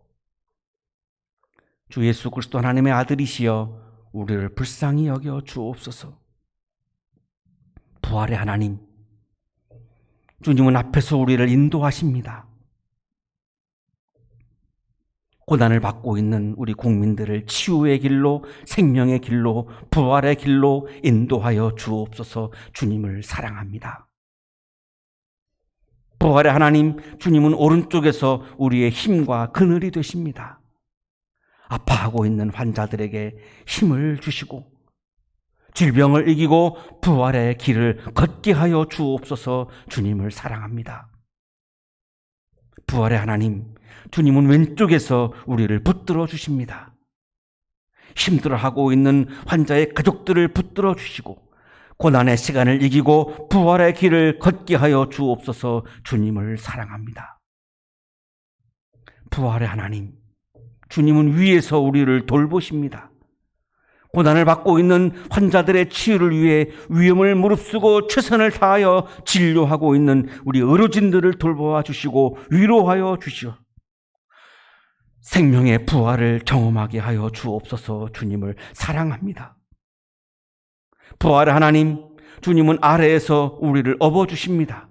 주 예수 그리스도 하나님의 아들이시여 우리를 불쌍히 여겨 주옵소서. 부활의 하나님, 주님은 앞에서 우리를 인도하십니다. 고난을 받고 있는 우리 국민들을 치유의 길로, 생명의 길로, 부활의 길로 인도하여 주옵소서. 주님을 사랑합니다. 부활의 하나님, 주님은 오른쪽에서 우리의 힘과 그늘이 되십니다. 아파하고 있는 환자들에게 힘을 주시고 질병을 이기고 부활의 길을 걷게 하여 주옵소서. 주님을 사랑합니다. 부활의 하나님, 주님은 왼쪽에서 우리를 붙들어 주십니다. 힘들어하고 있는 환자의 가족들을 붙들어 주시고 고난의 시간을 이기고 부활의 길을 걷게 하여 주옵소서. 주님을 사랑합니다. 부활의 하나님, 주님은 위에서 우리를 돌보십니다. 고난을 받고 있는 환자들의 치유를 위해 위험을 무릅쓰고 최선을 다하여 진료하고 있는 우리 의료진들을 돌보아 주시고 위로하여 주시오. 생명의 부활을 경험하게 하여 주옵소서. 주님을 사랑합니다. 부활의 하나님, 주님은 아래에서 우리를 업어주십니다.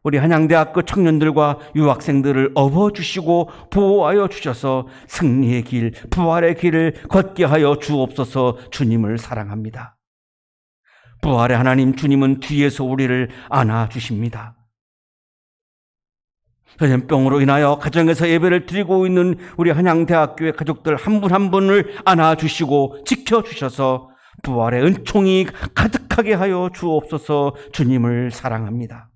우리 한양대학교 청년들과 유학생들을 업어주시고 보호하여 주셔서 승리의 길, 부활의 길을 걷게 하여 주옵소서. 주님을 사랑합니다. 부활의 하나님, 주님은 뒤에서 우리를 안아주십니다. 전염병으로 인하여 가정에서 예배를 드리고 있는 우리 한양대학교의 가족들 한 분 한 분을 안아주시고 지켜주셔서 부활의 은총이 가득하게 하여 주옵소서. 주님을 사랑합니다.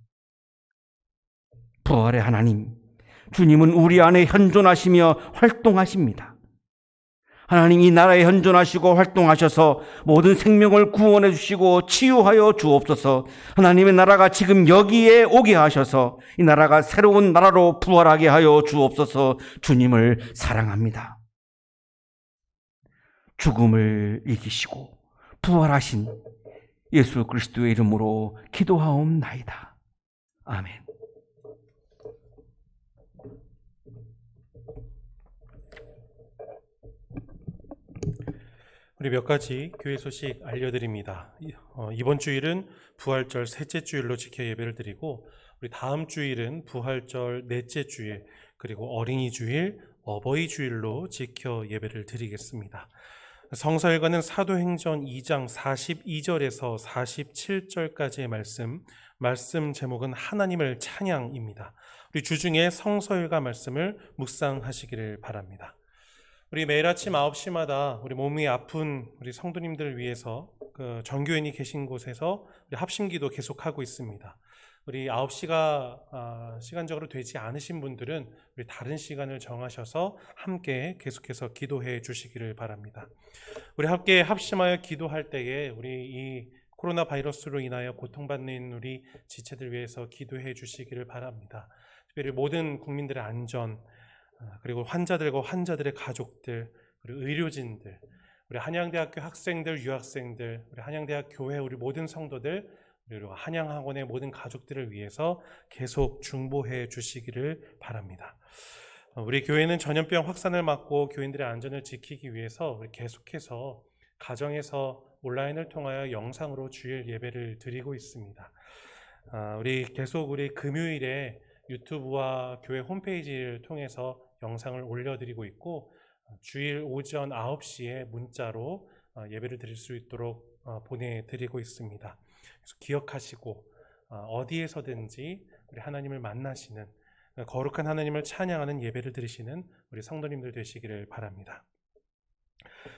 부활의 하나님, 주님은 우리 안에 현존하시며 활동하십니다. 하나님, 이 나라에 현존하시고 활동하셔서 모든 생명을 구원해 주시고 치유하여 주옵소서. 하나님의 나라가 지금 여기에 오게 하셔서 이 나라가 새로운 나라로 부활하게 하여 주옵소서. 주님을 사랑합니다. 죽음을 이기시고 부활하신 예수 그리스도의 이름으로 기도하옵나이다. 아멘. 우리 몇 가지 교회 소식 알려드립니다. 이번 주일은 부활절 셋째 주일로 지켜 예배를 드리고, 우리 다음 주일은 부활절 넷째 주일, 그리고 어린이 주일, 어버이 주일로 지켜 예배를 드리겠습니다. 성서일과는 사도행전 2장 42절에서 47절까지의 말씀 제목은 하나님을 찬양입니다. 우리 주중에 성서일과 말씀을 묵상하시기를 바랍니다. 우리 매일 아침 9시마다 우리 몸이 아픈 우리 성도님들을 위해서 정교인이 계신 곳에서 우리 합심기도 계속하고 있습니다. 우리 9시가 시간적으로 되지 않으신 분들은 우리 다른 시간을 정하셔서 함께 계속해서 기도해 주시기를 바랍니다. 우리 함께 합심하여 기도할 때에 우리 이 코로나 바이러스로 인하여 고통받는 우리 지체들 위해서 기도해 주시기를 바랍니다. 특별히 모든 국민들의 안전, 그리고 환자들과 환자들의 가족들, 그리고 의료진들, 우리 한양대학교 학생들, 유학생들, 우리 한양대학 교회 우리 모든 성도들, 그리고 한양학원의 모든 가족들을 위해서 계속 중보해 주시기를 바랍니다. 우리 교회는 전염병 확산을 막고 교인들의 안전을 지키기 위해서 우리 계속해서 가정에서 온라인을 통하여 영상으로 주일 예배를 드리고 있습니다. 우리 계속 우리 금요일에 유튜브와 교회 홈페이지를 통해서 영상을 올려드리고 있고, 주일 오전 9시에 문자로 예배를 드릴 수 있도록 보내드리고 있습니다. 그래서 기억하시고 어디에서든지 우리 하나님을 만나시는, 거룩한 하나님을 찬양하는 예배를 드리시는 우리 성도님들 되시기를 바랍니다.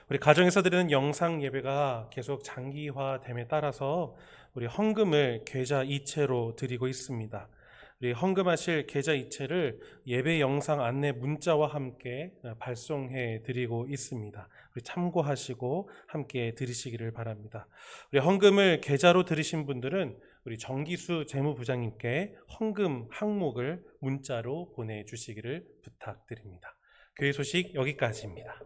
우리 가정에서 드리는 영상 예배가 계속 장기화됨에 따라서 우리 헌금을 계좌 이체로 드리고 있습니다. 우리 헌금하실 계좌 이체를 예배 영상 안내 문자와 함께 발송해 드리고 있습니다. 우리 참고하시고 함께 드리시기를 바랍니다. 우리 헌금을 계좌로 드리신 분들은 우리 정기수 재무부장님께 헌금 항목을 문자로 보내주시기를 부탁드립니다. 교회 소식 여기까지입니다.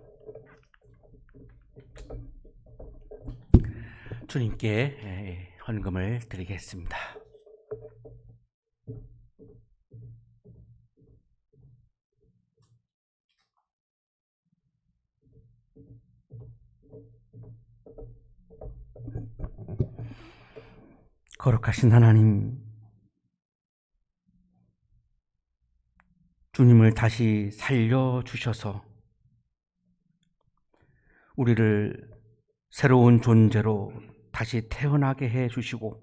주님께 헌금을 드리겠습니다. 거룩하신 하나님, 주님을 다시 살려주셔서 우리를 새로운 존재로 다시 태어나게 해주시고,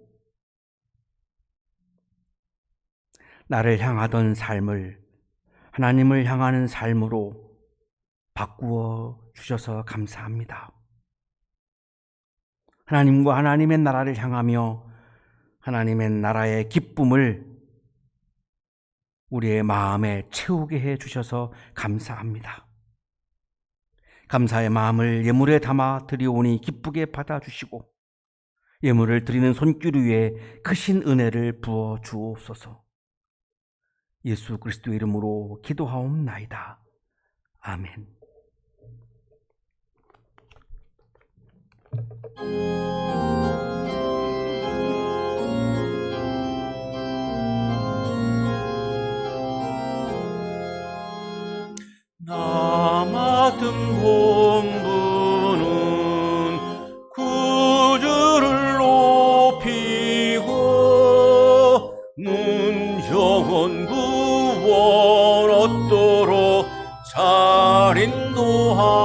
나를 향하던 삶을 하나님을 향하는 삶으로 바꾸어 주셔서 감사합니다. 하나님과 하나님의 나라를 향하며 하나님의 나라의 기쁨을 우리의 마음에 채우게 해 주셔서 감사합니다. 감사의 마음을 예물에 담아 드리오니 기쁘게 받아주시고, 예물을 드리는 손길 위에 크신 은혜를 부어 주옵소서. 예수 그리스도의 이름으로 기도하옵나이다. 아멘. 나 맡은 본분은 구주를 높이고 문정원 구원 얻도록 잘 인도함이라.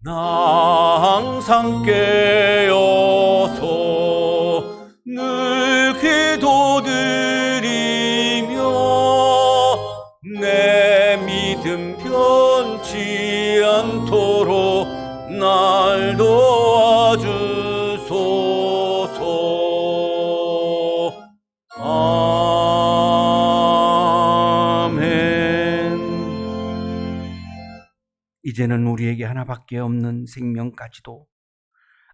나 항상 깨어서 늘 기도드리며 내 믿음 변치 않도록 날 도와주소서. 아멘. 이제는 우리에게 하나밖에 없는 생명까지도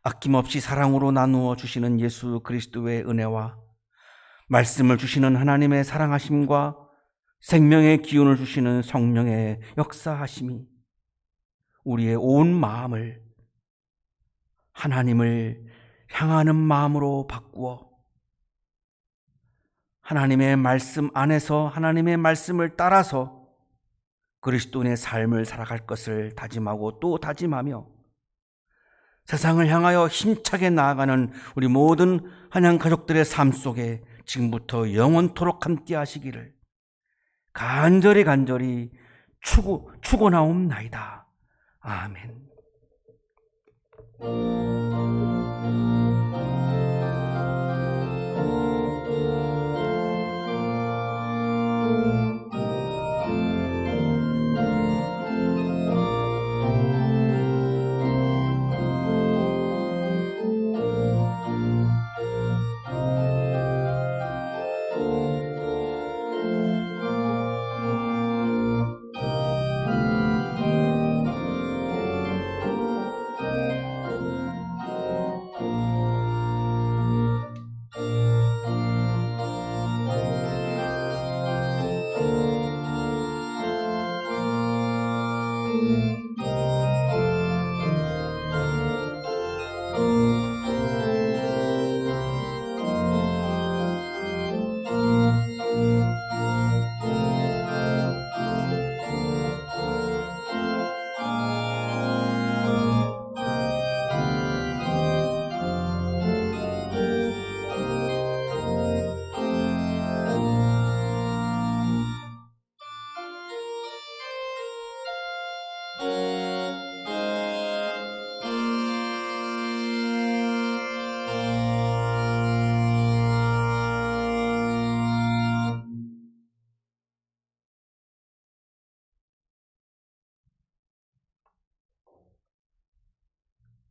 아낌없이 사랑으로 나누어 주시는 예수 그리스도의 은혜와 말씀을 주시는 하나님의 사랑하심과 생명의 기운을 주시는 성령의 역사하심이 우리의 온 마음을 하나님을 향하는 마음으로 바꾸어 하나님의 말씀 안에서 하나님의 말씀을 따라서 그리스도인의 삶을 살아갈 것을 다짐하고 또 다짐하며 세상을 향하여 힘차게 나아가는 우리 모든 한양 가족들의 삶 속에 지금부터 영원토록 함께 하시기를 간절히 축원하옵나이다. 아멘.